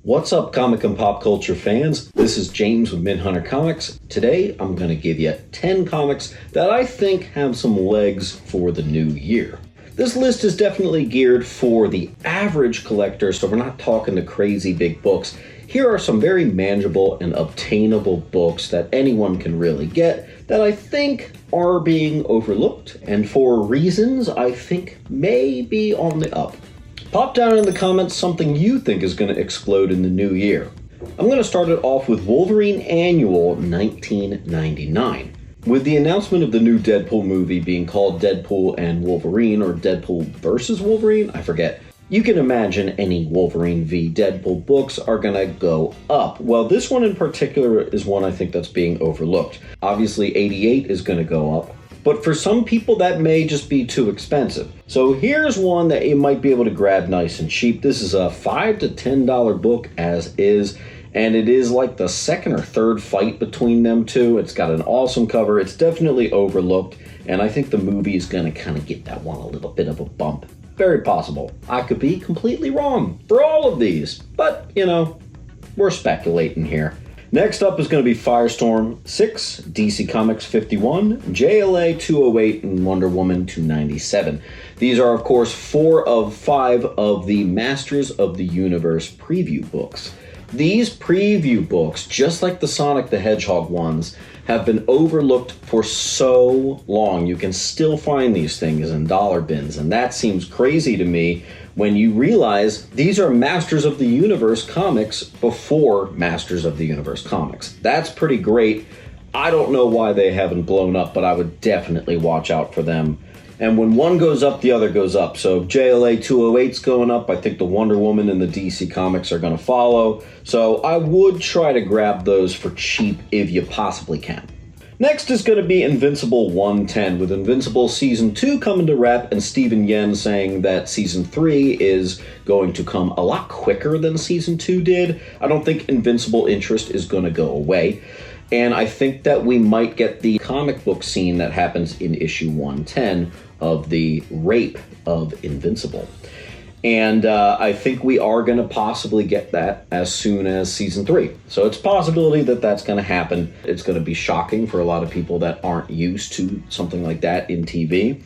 What's up, comic and pop culture fans? This is James with Midhunter Comics. Today, I'm going to give you 10 comics that I think have some legs for the new year. This list is definitely geared for the average collector, so we're not talking the crazy big books. Here are some very manageable and obtainable books that anyone can really get that I think are being overlooked, and for reasons I think may be on the up. Pop down in the comments something you think is going to explode in the new year. I'm going to start it off with Wolverine Annual 1999. With the announcement of the new Deadpool movie being called Deadpool and Wolverine, or Deadpool versus Wolverine, I forget, you can imagine any Wolverine v Deadpool books are going to go up. Well, this one in particular is one I think that's being overlooked. Obviously, 88 is going to go up. But for some people, that may just be too expensive. So here's one that you might be able to grab nice and cheap. This is a $5 to $10 book as is, and it is like the second or third fight between them two. It's got an awesome cover. It's definitely overlooked, and I think the movie is going to kind of get that one a little bit of a bump. Very possible. I could be completely wrong for all of these, but, you know, we're speculating here. Next up is going to be Firestorm 6, DC Comics 51, JLA 208, and Wonder Woman 297. These are, of course, 4 of 5 of the Masters of the Universe preview books. These preview books, just like the Sonic the Hedgehog ones, have been overlooked for so long. You can still find these things in dollar bins, and that seems crazy to me when you realize these are Masters of the Universe comics before Masters of the Universe comics. That's pretty great. I don't know why they haven't blown up, but I would definitely watch out for them. And when one goes up, the other goes up. So JLA 208's going up. I think the Wonder Woman and the DC comics are going to follow. So I would try to grab those for cheap if you possibly can. Next is going to be Invincible 110, with Invincible Season 2 coming to wrap, and Steven Yen saying that Season 3 is going to come a lot quicker than Season 2 did. I don't think Invincible interest is going to go away, and I think that we might get the comic book scene that happens in issue 110 of the rape of Invincible. And I think we are going to possibly get that as soon as Season 3. So it's a possibility that that's going to happen. It's going to be shocking for a lot of people that aren't used to something like that in TV.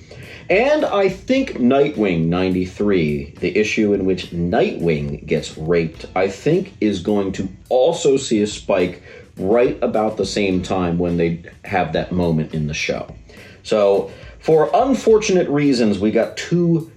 And I think Nightwing 93, the issue in which Nightwing gets raped, I think is going to also see a spike right about the same time when they have that moment in the show. So for unfortunate reasons, we got 2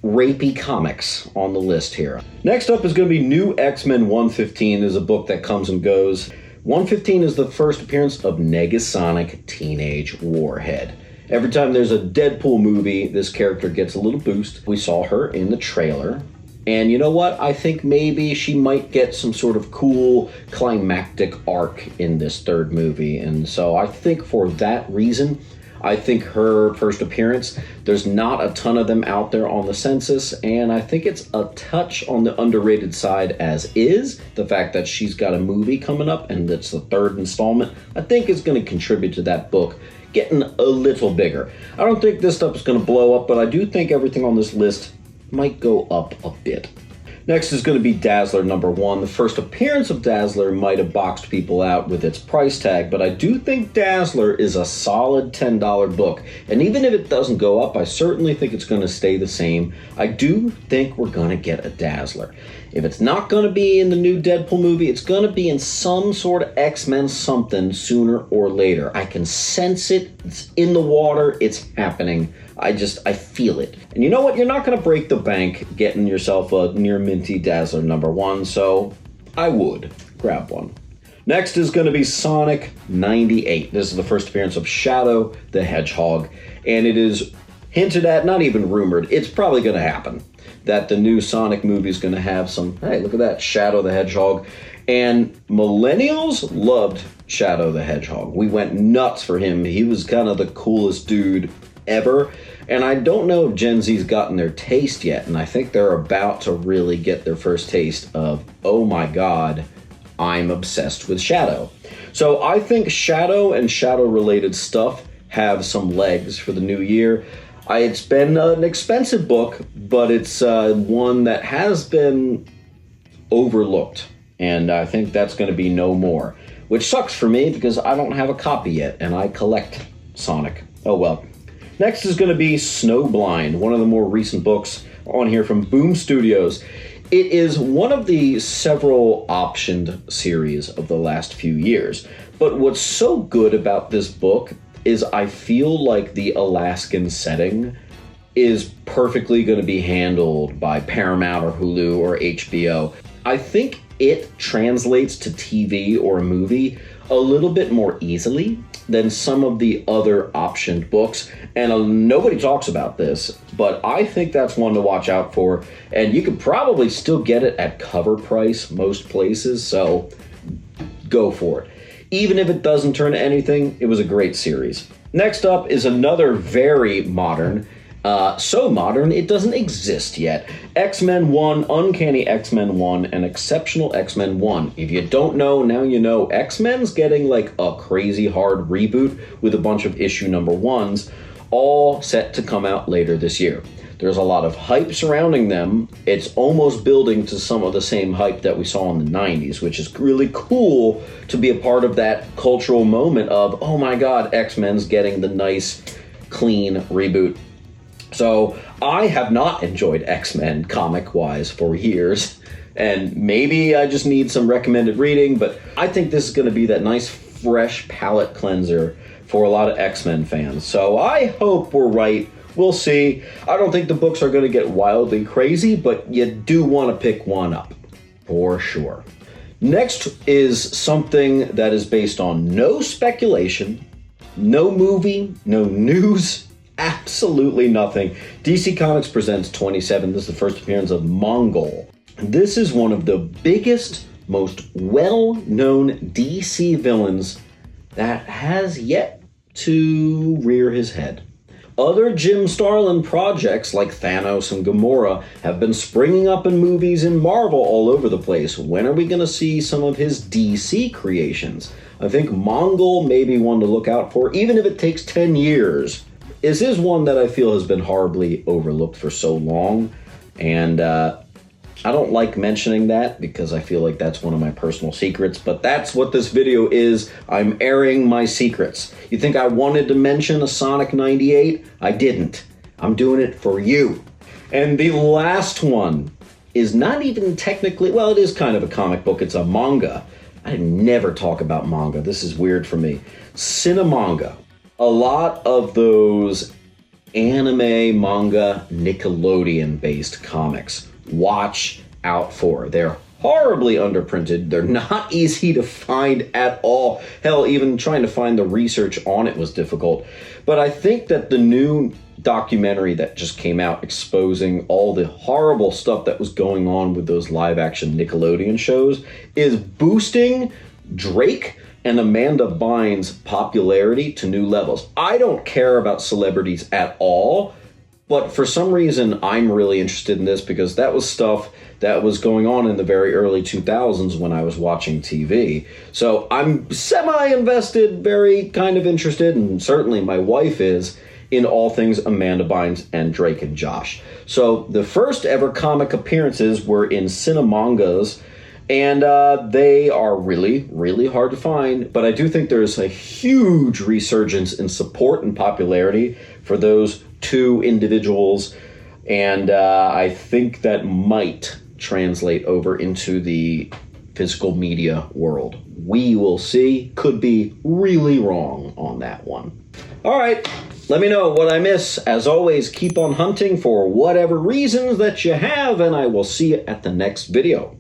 rapey comics on the list here. Next up is going to be New X-Men 115. Is a book that comes and goes. 115 is the first appearance of Negasonic Teenage Warhead. Every time there's a Deadpool movie, this character gets a little boost. We saw her in the trailer. And you know what? I think maybe she might get some sort of cool climactic arc in this third movie. And so I think for that reason, I think her first appearance, there's not a ton of them out there on the census, and I think it's a touch on the underrated side as is. The fact that she's got a movie coming up and it's the 3rd installment, I think is going to contribute to that book getting a little bigger. I don't think this stuff is going to blow up, but I do think everything on this list might go up a bit. Next is going to be Dazzler number 1. The first appearance of Dazzler might have boxed people out with its price tag, but I do think Dazzler is a solid $10 book. And even if it doesn't go up, I certainly think it's going to stay the same. I do think we're going to get a Dazzler. If it's not going to be in the new Deadpool movie, it's going to be in some sort of X-Men something sooner or later. I can sense it. It's in the water. It's happening. I feel it. And you know what? You're not going to break the bank getting yourself a near minty Dazzler number 1, so I would grab one. Next is going to be Sonic 98. This is the first appearance of Shadow the Hedgehog, and it is hinted at, not even rumored, it's probably going to happen, that the new Sonic movie is going to have some, hey, look at that, Shadow the Hedgehog. And millennials loved Shadow the Hedgehog. We went nuts for him. He was kind of the coolest dude ever. And I don't know if Gen Z's gotten their taste yet, and I think they're about to really get their first taste of, oh my god, I'm obsessed with Shadow. So I think Shadow and Shadow-related stuff have some legs for the new year. It's been an expensive book, but it's one that has been overlooked and I think that's going to be no more. Which sucks for me because I don't have a copy yet, and I collect Sonic. Oh well. Next is going to be Snowblind, one of the more recent books on here from Boom Studios. It is one of the several optioned series of the last few years. But what's so good about this book is I feel like the Alaskan setting is perfectly going to be handled by Paramount or Hulu or HBO. I think it translates to TV or a movie a little bit more easily than some of the other optioned books. And nobody talks about this, but I think that's one to watch out for. And you could probably still get it at cover price most places, so go for it. Even if it doesn't turn to anything, it was a great series. Next up is another very modern, so modern it doesn't exist yet. X-Men 1, Uncanny X-Men 1, and Exceptional X-Men 1. If you don't know, now you know. X-Men's getting like a crazy hard reboot with a bunch of issue number 1s, all set to come out later this year. There's a lot of hype surrounding them. It's almost building to some of the same hype that we saw in the 90s, which is really cool to be a part of that cultural moment of, oh my god, X-Men's getting the nice, clean reboot. So I have not enjoyed X-Men comic-wise for years, and maybe I just need some recommended reading, but I think this is going to be that nice, fresh palate cleanser for a lot of X-Men fans. So I hope we're right. We'll see. I don't think the books are going to get wildly crazy, but you do want to pick one up, for sure. Next is something that is based on no speculation, no movie, no news, absolutely nothing. DC Comics presents 27. This is the first appearance of Mongol. This is one of the biggest, most well-known DC villains that has yet to rear his head. Other Jim Starlin projects like Thanos and Gamora have been springing up in movies and Marvel all over the place. When are we going to see some of his DC creations? I think Mongol may be one to look out for, even if it takes 10 years. This is one that I feel has been horribly overlooked for so long, and I don't like mentioning that because I feel like that's one of my personal secrets, but that's what this video is. I'm airing my secrets. You think I wanted to mention a Sonic 98? I didn't. I'm doing it for you. And the last one is not even technically, well, it is kind of a comic book. It's a manga. I never talk about manga. This is weird for me. Cinemanga. A lot of those anime, manga, Nickelodeon-based comics. Watch out for. They're horribly underprinted. They're not easy to find at all. Hell, even trying to find the research on it was difficult. But I think that the new documentary that just came out exposing all the horrible stuff that was going on with those live-action Nickelodeon shows is boosting Drake and Amanda Bynes' popularity to new levels. I don't care about celebrities at all, but for some reason, I'm really interested in this because that was stuff that was going on in the very early 2000s when I was watching TV. So I'm semi-invested, very kind of interested, and certainly my wife is, in all things Amanda Bynes and Drake and Josh. So the first ever comic appearances were in Cinemangas, and they are really, really hard to find. But I do think there's a huge resurgence in support and popularity for those two individuals. And I think that might translate over into the physical media world. We will see. Could be really wrong on that one. All right. Let me know what I miss. As always, keep on hunting for whatever reasons that you have, and I will see you at the next video.